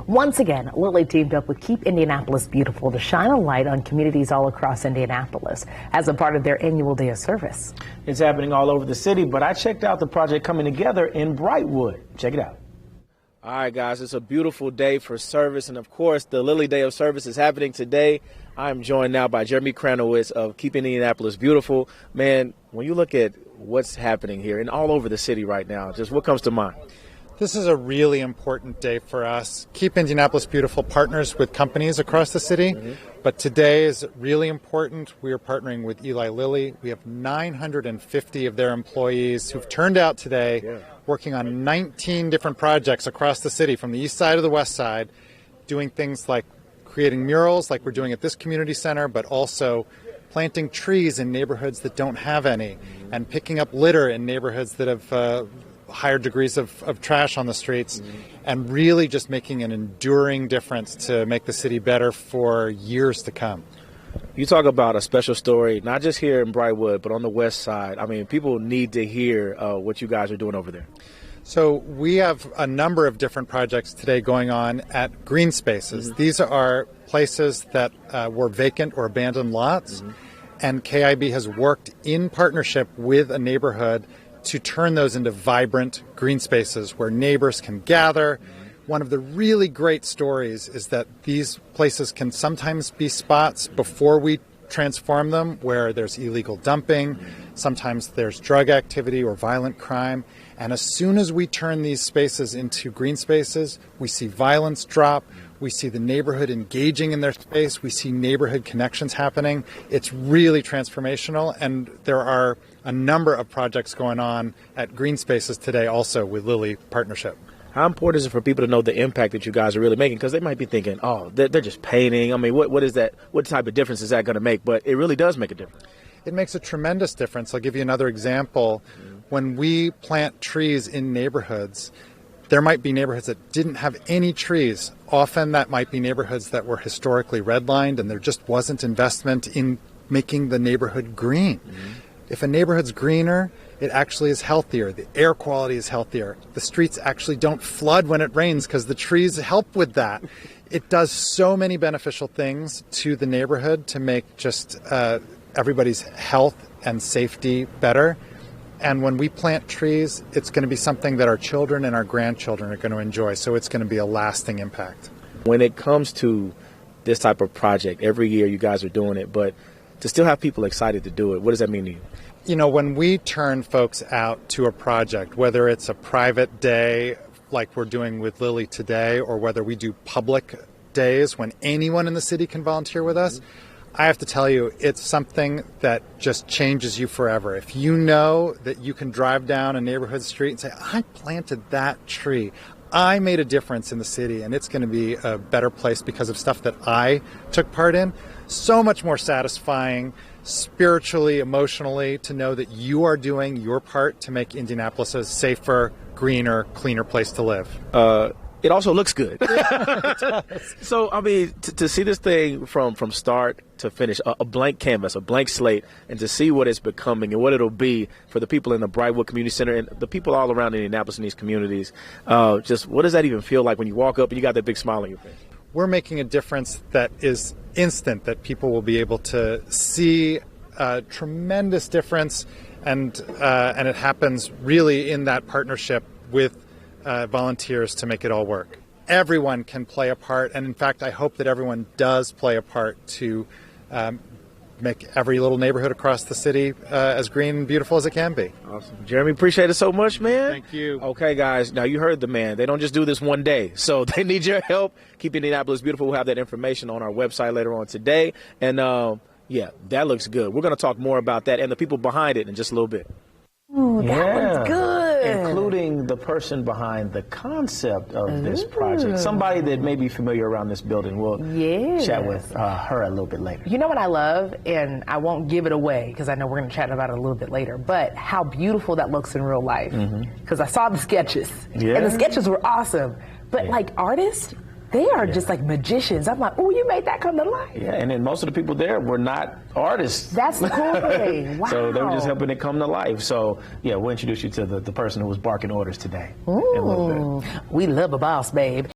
Once again, Lilly teamed up with Keep Indianapolis Beautiful to shine a light on communities all across Indianapolis as a part of their annual Day of Service. It's happening all over the city, but I checked out the project coming together in Brightwood. Check it out. All right, guys, it's a beautiful day for service, and of course, the Lilly Day of Service is happening today. I'm joined now by Jeremy Kranowitz of Keep Indianapolis Beautiful. Man, when you look at what's happening here and all over the city right now, just what comes to mind? This is a really important day for us. Keep Indianapolis Beautiful partners with companies across the city, but today is really important. We are partnering with Eli Lilly. We have 950 of their employees who've turned out today working on 19 different projects across the city from the east side to the west side, doing things like creating murals like we're doing at this community center, but also planting trees in neighborhoods that don't have any, and picking up litter in neighborhoods that have higher degrees of trash on the streets, and really just making an enduring difference to make the city better for years to come. You talk about a special story, not just here in Brightwood, but on the west side. I mean, people need to hear what you guys are doing over there. So we have a number of different projects today going on at green spaces. These are places that were vacant or abandoned lots, and KIB has worked in partnership with a neighborhood to turn those into vibrant green spaces where neighbors can gather. One of the really great stories is that these places can sometimes be spots before we transform them where there's illegal dumping, sometimes there's drug activity or violent crime, and as soon as we turn these spaces into green spaces, we see violence drop, we see the neighborhood engaging in their space, we see neighborhood connections happening. It's really transformational, and there are a number of projects going on at green spaces today also with Lilly partnership. How important is it for people to know the impact that you guys are really making? Because they might be thinking, oh, they're just painting. I mean, what is that? What type of difference is that going to make? But it really does make a difference. It makes a tremendous difference. I'll give you another example. When we plant trees in neighborhoods, there might be neighborhoods that didn't have any trees. Often that might be neighborhoods that were historically redlined and there just wasn't investment in making the neighborhood green. If a neighborhood's greener, it actually is healthier. The air quality is healthier. The streets actually don't flood when it rains because the trees help with that. It does so many beneficial things to the neighborhood to make just everybody's health and safety better. And when we plant trees, it's going to be something that our children and our grandchildren are going to enjoy. So it's going to be a lasting impact. When it comes to this type of project, every year you guys are doing it, but to still have people excited to do it, what does that mean to you? You know, when we turn folks out to a project, whether it's a private day like we're doing with Lilly today, or whether we do public days when anyone in the city can volunteer with us, I have to tell you, it's something that just changes you forever. If you know that you can drive down a neighborhood street and say, I planted that tree, I made a difference in the city, and it's going to be a better place because of stuff that I took part in, so much more satisfying spiritually, emotionally, to know that you are doing your part to make Indianapolis a safer, greener, cleaner place to live. It also looks good. So, I mean, to see this thing from start to finish, a blank canvas, a blank slate, and to see what it's becoming and what it'll be for the people in the Brightwood Community Center and the people all around Indianapolis in these communities, just what does that even feel like when you walk up and you got that big smile on your face? We're making a difference that is instant, that people will be able to see a tremendous difference, and it happens really in that partnership with volunteers to make it all work. Everyone can play a part, and in fact, I hope that everyone does play a part to make every little neighborhood across the city as green and beautiful as it can be. Awesome. Jeremy, appreciate it so much, man. Thank you. Okay, guys, now you heard the man. They don't just do this one day, so they need your help. Keep Indianapolis Beautiful. We'll have that information on our website later on today, and yeah, that looks good. We're going to talk more about that and the people behind it in just a little bit. Ooh, that looks good. Including the person behind the concept of this project. Somebody that may be familiar around this building. We'll chat with her a little bit later. You know what I love, and I won't give it away because I know we're going to chat about it a little bit later, but how beautiful that looks in real life. Because I saw the sketches, and the sketches were awesome. But like artists, they are just like magicians. I'm like, oh, you made that come to life. Yeah, and then most of the people there were not artists. That's the cool thing. Wow. So they were just helping it come to life. So, yeah, we'll introduce you to the person who was barking orders today. Ooh, we love a boss, babe.